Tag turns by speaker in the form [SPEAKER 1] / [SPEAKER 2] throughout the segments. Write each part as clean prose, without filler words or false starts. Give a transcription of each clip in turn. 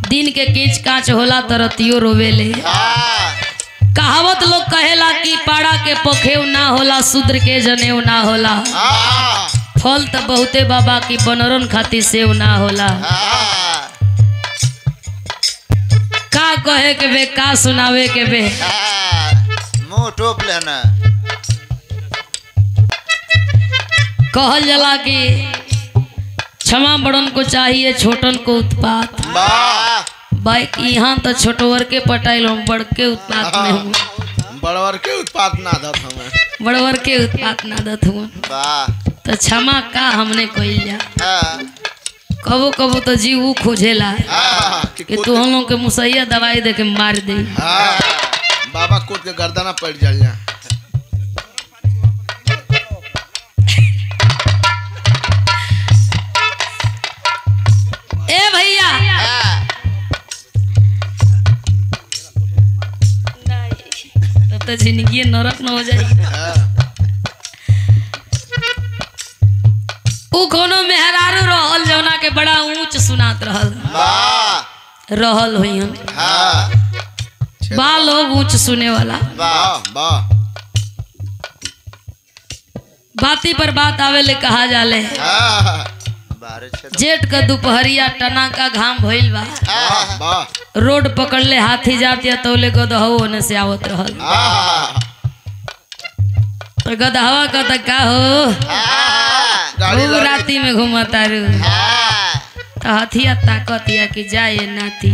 [SPEAKER 1] दिन के कीच काच होला त रतियो रोवेले। कहावत लोग कहेला कि पाड़ा के पखेव ना होला, शूद्र के जनेऊ ना होला। फल तो बहुते बाबा की बनरन खातिर सेव ना होला। का कहे के बे, का सुनावे के बे,
[SPEAKER 2] मुंह टोप लेना।
[SPEAKER 1] कहल जला कि क्षमा बड़न को चाहिए छोटन को उत्पात। बाइक यहाँ तो छोटवर के पटाइल हम बड़ के उत्पात में हूँ।
[SPEAKER 3] बड़वर के उत्पात ना दत हमें,
[SPEAKER 1] बड़वर के उत्पात ना दत हूँ। तो क्षमा का हमने कइल जा। कबो कबो तो जीव वो खोजेला कि तू हम लोग के मुसैया दवाई दे के मार दे।
[SPEAKER 3] बाबा कूद के गर्दना पड़ जा।
[SPEAKER 1] ए भैया तब तो जिंदगी नरक न हो जाए। उ कोनो मेहरारू रहल जौना के बड़ा ऊंच सुनात रहल होई हम। बा लोग ऊंच सुने वाला। बाती पर बात आवे ले कहा जाले जेठ का दोपहरिया टना का घाम भइल बा। रोड पकड़ ले हाथी जाती तौले गदहो होने से आवत रहल। तो गदहवा का का हो राती में घूमता रू। तो हथिया ताकतिया कि जाए नाती।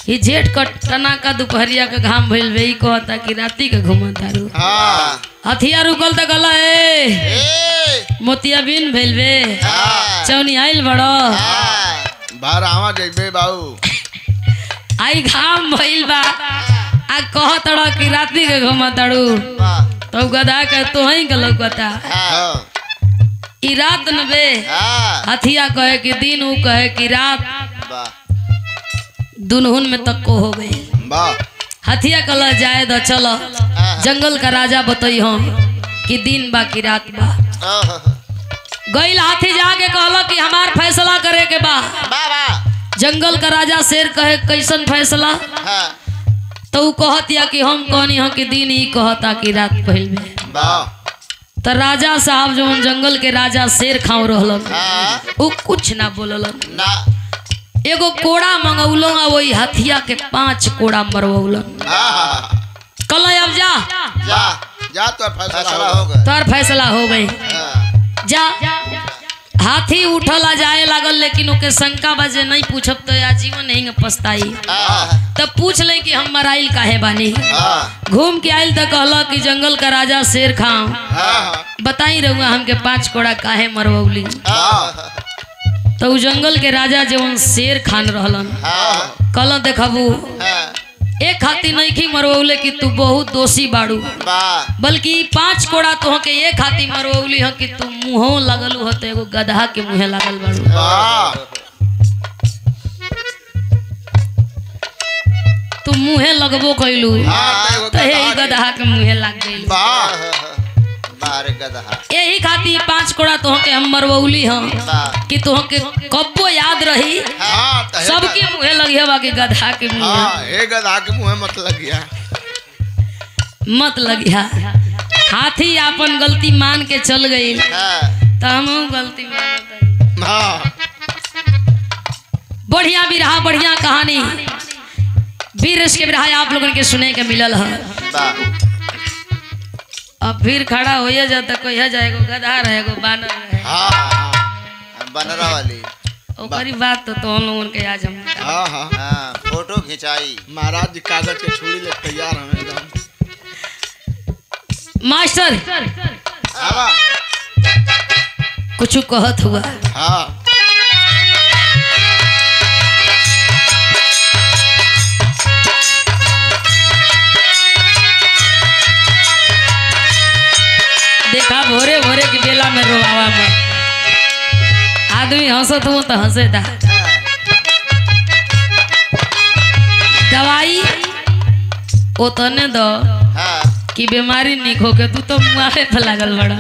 [SPEAKER 1] ये जेठ का टना का दोपहरिया का घाम भइल बे, कहता कि राती के घूमता रू। हथिया रुकल तो गला मोतिया बिन भइल बे, चौनी आइल बड़ो
[SPEAKER 3] बाहर आवा जइबे बाऊ।
[SPEAKER 1] आई घाम भइल बा आ कहतड़ कि राती के घूमताड़ू। तो गधा के तो ही के लौकता ई रात न बे। हथिया कहे कि दिन, ऊ कहे कि रात, दुनहुन में तक को हो गई। हथिया कल जाए द चलो जंगल का राजा बतई हम कि दिन बा कि रात बा। गईल हाथी जाके कहला कि हमार फैसला करे के बा। जंगल का राजा शेर कहे कैसन फैसला। तो ऊ कहतिया कि हम कहनी हो कि दिन ही कहता कि रात पहिल में। तो राजा साहब जो जंगल के राजा शेर खाओ रहलन ऊ कुछ ना बोललन। एगो कोड़ा मंगौलो वही हथिया के 5 कोड़ा मरवौलन। कल अब
[SPEAKER 3] जा तो फैसला हो गया।
[SPEAKER 1] तोर फैसला हो गई जा। हाथी उठल आ जाए लागल, लेकिन ओके शंका बजे नहीं पूछब तो आजीवन नहीं पछताई। तब पूछ ले कि हम मराइल काहे बानी। घूम के आइल तो कहला कि जंगल का राजा शेर खाओ बताई रहुआ हमके 5 कोड़ा काहे मरवौली। तो जंगल के राजा जवन शेर खान रहलन कल देखबू एक हाथी नहीं की मरवौले कि तू बहुत दोषी बाड़ू, बल्कि 5 कोड़ा तो के एक हाथी मरवौली है कि तू मुँह लगलू हो तो एगो गधा के मुँहे लागल बाड़ू। तू मुँहे लगबो कैलू तो यही गधा के मुँहे लग गई। यही खातिर 5 कोड़ा तो के हम मरवौली हम कि तो के कब्बो याद रही। सबके मुँहे लगिया बाकी गधा के मुँहे
[SPEAKER 3] गधा के मुँहे मत लगिया,
[SPEAKER 1] मत लगिया। हाथी अपन गलती मान के चल गई तो हम गलती मान। बढ़िया बिरहा, बढ़िया कहानी वीर के बिरहा आप लोगों के सुने के मिलल है। अब फिर खड़ा हो जाता कोई जाएगा गधा रहेगा बानर रहे।
[SPEAKER 2] बनरा वाली
[SPEAKER 1] ओकरी बात तो हम लोगों के आज हम
[SPEAKER 2] फोटो खिंचाई।
[SPEAKER 3] महाराज जी कागज के छुरी ले तैयार हैं एकदम।
[SPEAKER 1] मास्टर कुछ कहत हुआ। देखा भोरे भोरे की बेला में रोआवा में आदमी हंसत हूँ तो हंसे था। दवाई ओतने दो कि बीमारी निक होके तू तो मुआहे पे लागल बड़ा।